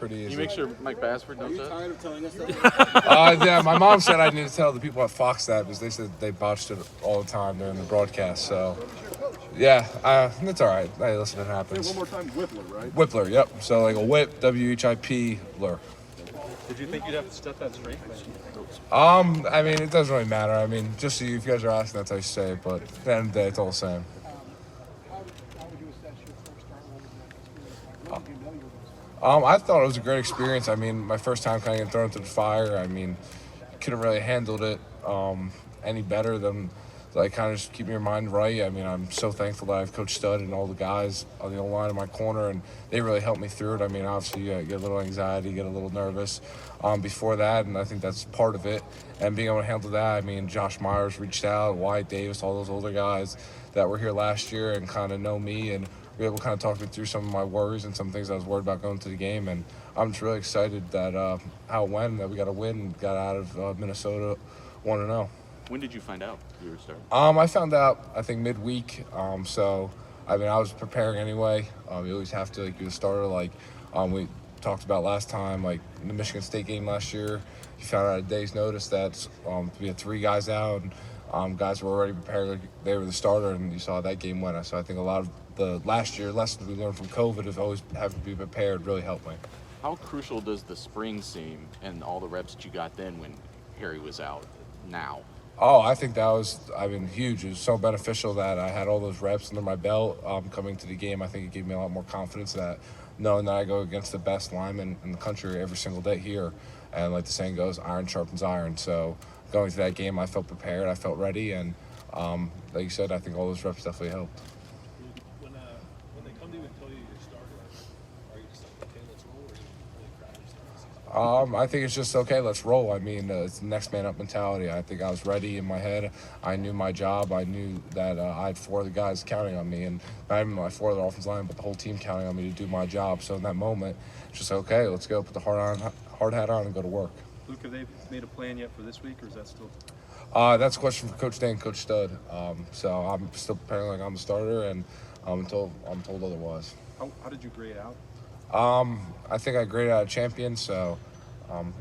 pretty easy. Can you make sure Mike Bassford knows that? Are you tired of telling us that? Yeah, my mom said I need to tell the people at Fox that because they said they botched it all the time during the broadcast. So, yeah, it's all right. Hey, listen, it happens. One more time, Wypler, right? Wypler, yep. So like a whip, WHIP-ler. Did you think you'd have to step that straight? I mean, it doesn't really matter. I mean, just so you guys are asking, that's how you say it. But at the end of the day, it's all the same. How would you assess your first start? What was that experience like? What did you know you were going to start? I thought it was a great experience. I mean, my first time kind of getting thrown into the fire. I mean, couldn't really handled it any better than like kind of just keeping your mind right. I mean, I'm so thankful that I have Coach Stud and all the guys on the line in my corner, and they really helped me through it. I mean, obviously, you get a little anxiety, get a little nervous before that, and I think that's part of it. And being able to handle that, I mean, Josh Myers reached out, Wyatt Davis, all those older guys that were here last year and kind of know me and were able to kind of talk me through some of my worries and some things I was worried about going to the game. And I'm just really excited that how it went, that we got a win and got out of Minnesota 1-0. When did you find out you were starting? I found out, I think, midweek. So, I mean, I was preparing anyway. You always have to, like, be a starter. Like, we talked about last time, like, in the Michigan State game last year, you found out a day's notice that we had 3 guys out, and guys were already prepared. Like, they were the starter, and you saw that game win. So I think a lot of the last year lessons we learned from COVID of always having to be prepared really helped me. How crucial does the spring seem and all the reps that you got then when Harry was out now? Oh, I think that was, huge. It was so beneficial that I had all those reps under my belt coming to the game. I think it gave me a lot more confidence that knowing that I go against the best linemen in the country every single day here. And like the saying goes, iron sharpens iron. So going to that game, I felt prepared, I felt ready. And like you said, I think all those reps definitely helped. When they come to you and tell you you're starting, are you just like, okay, let's roll, or are you really proud of yourself? I think it's just, okay, let's roll. I mean, it's the next man up mentality. I think I was ready in my head. I knew my job. I knew that I had 4 of the guys counting on me, and not even my 4 of the offensive line, but the whole team counting on me to do my job. So in that moment, it's just, okay, let's go, put the hard hat on and go to work. Luke, have they made a plan yet for this week, or is that still? That's a question for Coach Day and Coach Stud. So I'm still preparing like I'm the starter, and until I'm told otherwise. How did you grade out? I think I graded out a champion, so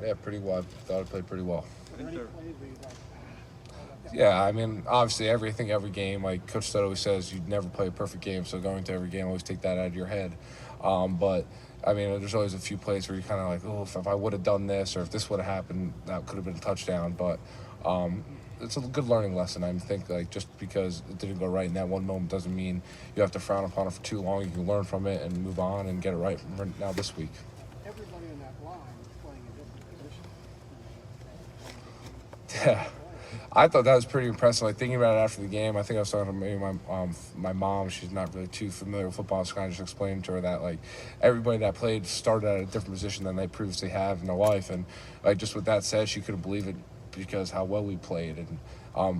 yeah, pretty well. I thought I played pretty well. Were there any plays where you like, Yeah, I mean, obviously every game, like Coach Stud always says, you never play a perfect game, so going to every game, always take that out of your head. But, I mean, there's always a few plays where you're kind of like, oh, if I would have done this or if this would have happened, that could have been a touchdown. But it's a good learning lesson. I think, like, just because it didn't go right in that one moment doesn't mean you have to frown upon it for too long. You can learn from it and move on and get it right from now this week. everybody in that line is playing a different position? Yeah, I thought that was pretty impressive. Like, thinking about it after the game, I think I was talking to maybe my mom. She's not really too familiar with football. I was kind of just explaining to her that, like, everybody that played started at a different position than they previously have in their life. And, like, just with that said, she couldn't believe it because how well we played. And,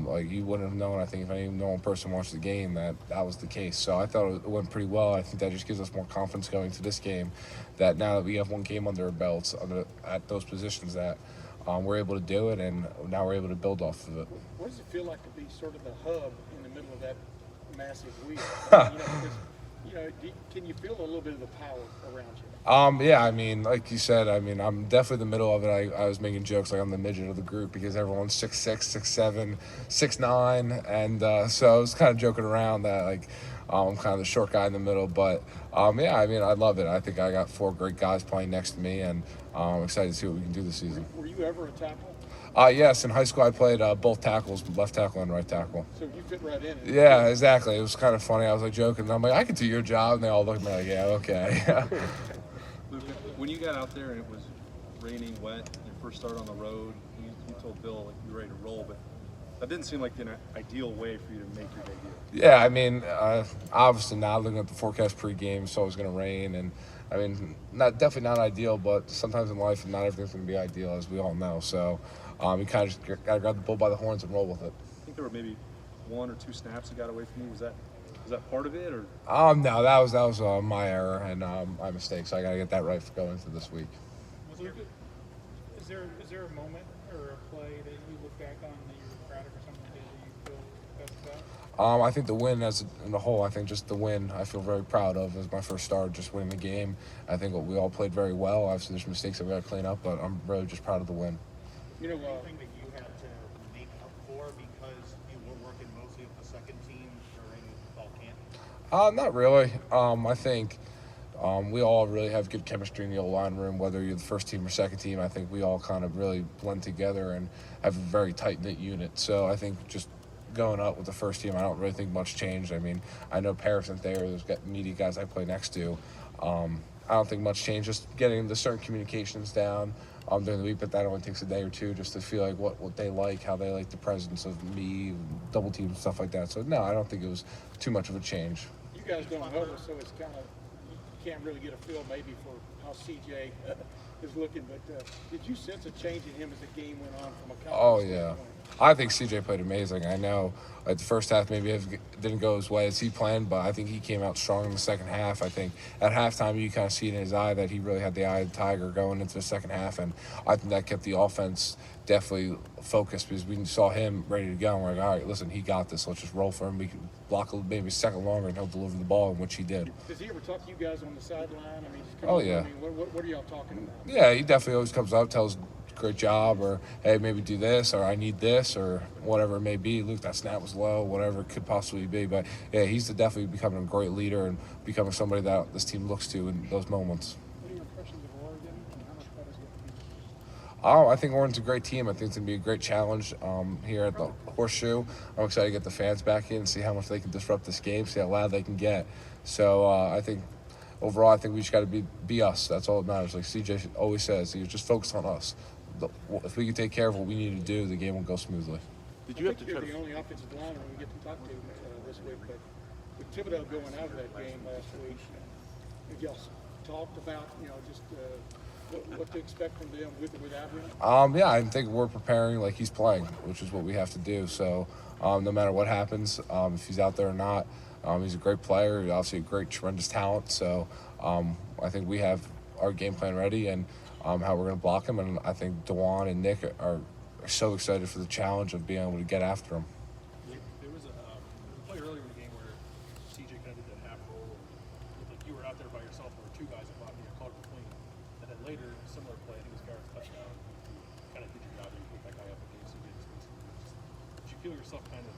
like, you wouldn't have known, I think, if any normal person watched the game, that was the case. So I thought it went pretty well. I think that just gives us more confidence going to this game, that now that we have one game under our belts at those positions, that we're able to do it, and now we're able to build off of it. What does it feel like to be sort of the hub in the middle of that massive wheel? Can you feel a little bit of the power around you? Yeah, I mean, like you said, I mean, I'm definitely the middle of it. I was making jokes like I'm the midget of the group because everyone's 6'6", 6'7", 6'9", and so I was kind of joking around that, like, I'm kind of the short guy in the middle. But, yeah, I mean, I love it. I think I got 4 great guys playing next to me, and I'm excited to see what we can do this season. Were you ever a tackle? Yes, in high school I played both tackles, left tackle and right tackle. So you fit right in. Yeah, exactly. It was kind of funny. I was like joking, and I'm like, I can do your job, and they all looked at me like, yeah, okay. Luke, when you got out there and it was raining, wet, your first start on the road, you told Bill like you were ready to roll, but that didn't seem like an ideal way for you to make your debut. Yeah, I mean, obviously now looking at the forecast pregame, it's always going to rain, and I mean, definitely not ideal, but sometimes in life, not everything's going to be ideal, as we all know. So you kind of just got to grab the bull by the horns and roll with it. I think there were maybe 1 or 2 snaps that got away from you. Was that part of it, or? No, that was my error and my mistake. So I got to get that right for going into this week. Is there a moment or a play that you look back on that you're proud of or something that you feel best I think the win in the whole, I think just the win I feel very proud of as my first start, just winning the game. I think we all played very well. Obviously there's mistakes that we got to clean up, but I'm really just proud of the win. You know, Anything that you had to make up for because you were working mostly with the second team during fall camp? Not really. I think we all really have good chemistry in the O-line room, whether you're the first team or second team. I think we all kind of really blend together and have a very tight-knit unit. So I think just going up with the first team, I don't really think much changed. I mean, I know Paris isn't there. There's media guys I play next to. I don't think much changed. Just getting the certain communications down during the week, but that only takes a day or two just to feel like what they like, how they like the presence of me, double teams, stuff like that. So, no, I don't think it was too much of a change. you guys don't huddle, so it's kind of, you can't really get a feel maybe for how CJ is looking, but did you sense a change in him as the game went on from a confidence Oh, yeah. standpoint? I think CJ played amazing. I know the first half maybe it didn't go as well as he planned, but I think he came out strong in the second half. I think at halftime you kind of see it in his eye that he really had the eye of the tiger going into the second half, and I think that kept the offense definitely focused because we saw him ready to go. And we're like, all right, listen, he got this. Let's just roll for him. We can block maybe a second longer and he'll deliver the ball, which he did. Does he ever talk to you guys on the sideline? I mean, just come Oh, on, yeah. I mean, what are y'all talking about? Yeah, he definitely always comes up, tells great job, or hey, maybe do this, or I need this, or whatever it may be. Luke, that snap was low, whatever it could possibly be. But yeah, he's definitely becoming a great leader and becoming somebody that this team looks to in those moments. What are your impressions of Oregon and how much better is it? Oh, I think Oregon's a great team. I think it's going to be a great challenge here at the Horseshoe. I'm excited to get the fans back in and see how much they can disrupt this game, see how loud they can get. So I think overall, I think we just got to be us. That's all that matters. Like CJ always says, he was just focused on us. If we can take care of what we need to do, the game will go smoothly. Did you have to you're try the to? only offensive lineman we get to talk to this week, but with Thibodeau going out of that game last week, have y'all talked about, just what to expect from them with or without him? Yeah, I think we're preparing like he's playing, which is what we have to do. So no matter what happens, if he's out there or not, he's a great player. He's obviously a great, tremendous talent. So I think we have our game plan ready and how we're going to block him. And I think DeJuan and Nick are so excited for the challenge of being able to get after him. There was a play earlier in the game where CJ kind of did that half roll. Like you were out there by yourself, there were two guys that blocked you, caught it clean. And then later, similar play, I think it was Garrett's touchdown. You kind of did your job and you put that guy up against CJ. Did you feel yourself kind of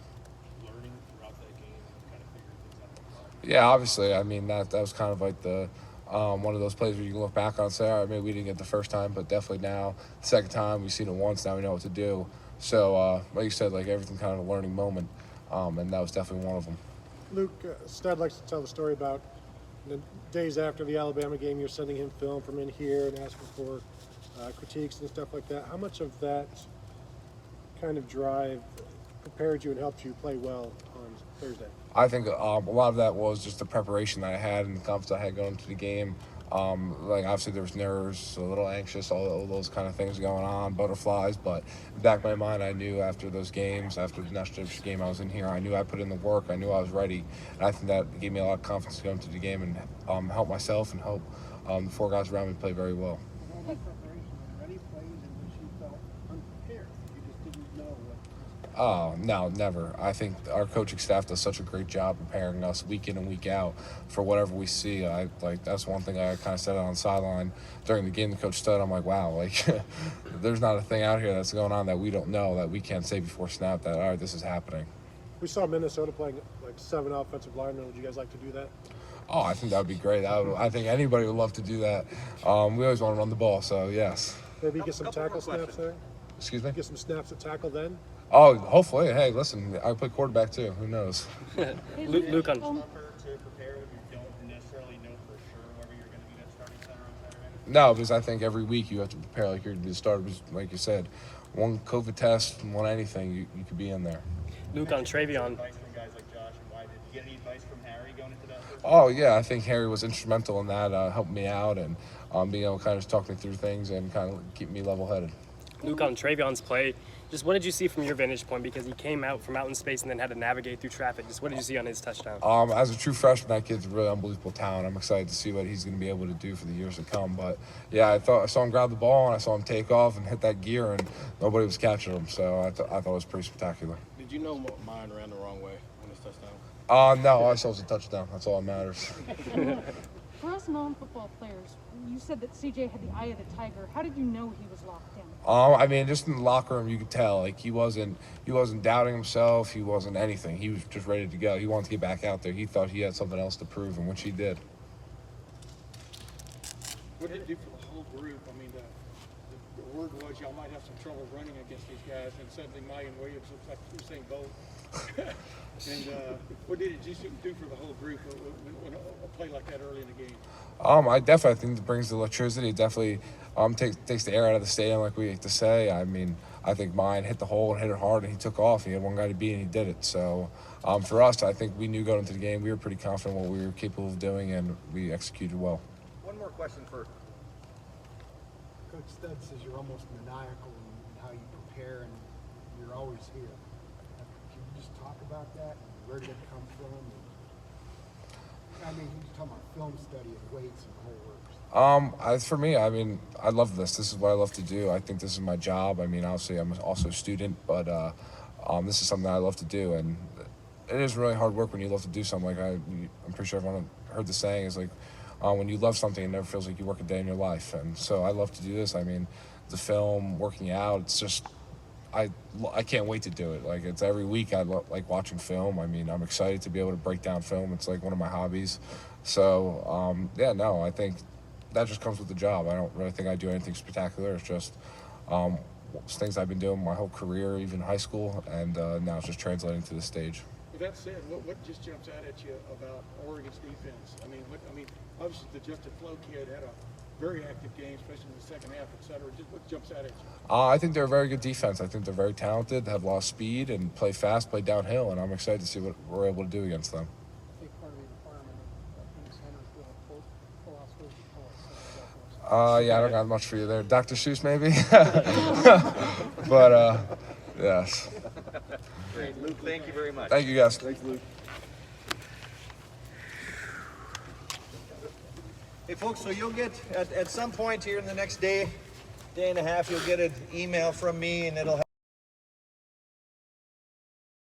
learning throughout that game and kind of figuring things out? Yeah, obviously. I mean, that was kind of like the one of those plays where you can look back on and say, all right, maybe we didn't get the first time, but definitely now, the second time, we've seen it once, now we know what to do. So, like you said, like everything kind of a learning moment, and that was definitely one of them. Luke, Stud likes to tell the story about the days after the Alabama game, you're sending him film from in here and asking for critiques and stuff like that. How much of that kind of drive prepared you and helped you play well on Thursday? I think a lot of that was just the preparation that I had and the confidence I had going into the game. Like obviously there was nerves, a little anxious, all those kind of things going on, butterflies. But in the back of my mind, I knew after those games, after the national championship game I was in here, I knew I put in the work. I knew I was ready, and I think that gave me a lot of confidence to go into the game and help myself and help the four guys around me play very well. All that preparation, were there any plays in which you felt unprepared? You just didn't know what. Oh, no, never. I think our coaching staff does such a great job preparing us week in and week out for whatever we see. That's one thing I kind of said on the sideline during the game. The coach stood. I'm like, wow, like there's not a thing out here that's going on that we don't know, that we can't say before snap that, all right, this is happening. We saw Minnesota playing like 7 offensive linemen. Would you guys like to do that? Oh, I think that would be great. I think anybody would love to do that. We always want to run the ball, so yes. Maybe get some tackle snaps there? Excuse me? Get some snaps at tackle then? Oh, hopefully. Hey, listen, I play quarterback too. Who knows? Luke on. Tougher to prepare when you don't necessarily know for sure whether you're going to be that starting center on Saturday? No, because I think every week you have to prepare like you're going to be the starter. Because, like you said, one COVID test, one anything, you could be in there. Luke on Travion. Advice from guys like Josh and Why did you get any advice from Harry going into that? Oh, yeah, I think Harry was instrumental in that, helping me out and being able to kind of just talk me through things and kind of keep me level-headed. Luke, on Travion's play, just what did you see from your vantage point? Because he came out from out in space and then had to navigate through traffic. Just what did you see on his touchdown? As a true freshman, that kid's a really unbelievable talent. I'm excited to see what he's going to be able to do for the years to come. But, yeah, I saw him grab the ball, and I saw him take off and hit that gear, and nobody was catching him. So I thought it was pretty spectacular. Did you know mine ran the wrong way on this touchdown? No, all I saw was a touchdown. That's all that matters. For us non-football players, you said that CJ had the eye of the tiger. How did you know he was locked in? I mean, just in the locker room, you could tell. Like he wasn't doubting himself. He wasn't anything. He was just ready to go. He wanted to get back out there. He thought he had something else to prove, and which he did. What did it do for the whole group? I mean, the word was y'all might have some trouble running against these guys, and suddenly Mike and Williams looks like Usain Bolt. And what did it just do for the whole group when a play like that early in the game? I definitely think it brings the electricity. It definitely takes the air out of the stadium, like we like to say. I mean, I think mine hit the hole and hit it hard, and he took off. He had one guy to beat, and he did it. So for us, I think we knew going into the game we were pretty confident what we were capable of doing, and we executed well. One more question for Coach Stud says you're almost maniacal in how you prepare, and you're always here. Can you just talk about that? Where did it come from? I mean, you're talking about film study and weights and the whole works. For me, I mean, I love this. This is what I love to do. I think this is my job. I mean, obviously, I'm also a student, but this is something I love to do, and it is really hard work when you love to do something. Like I'm pretty sure everyone heard the saying is like, when you love something, it never feels like you work a day in your life. And so I love to do this. I mean, the film, working out, it's just, I can't wait to do it. Like, it's every week I like watching film. I mean, I'm excited to be able to break down film. It's like one of my hobbies. So, yeah, no, I think that just comes with the job. I don't really think I do anything spectacular. It's just it's things I've been doing my whole career, even high school, and now it's just translating to the stage. With that said, what just jumps out at you about Oregon's defense? I mean, obviously the Justin Flo kid had a very active game, especially in the second half, et cetera. Just what jumps out at you? I think they're a very good defense. I think they're very talented, have a lot of speed, and play fast, play downhill, and I'm excited to see what we're able to do against them. I think part of the requirement of being centers will have philosophers of Yeah, I don't got much for you there. Dr. Seuss, maybe? But, yes. Great. Luke, thank you very much. Thank you, guys. Thanks, Luke. Hey, folks, so you'll get, at some point here in the next day and a half, you'll get an email from me, and it'll have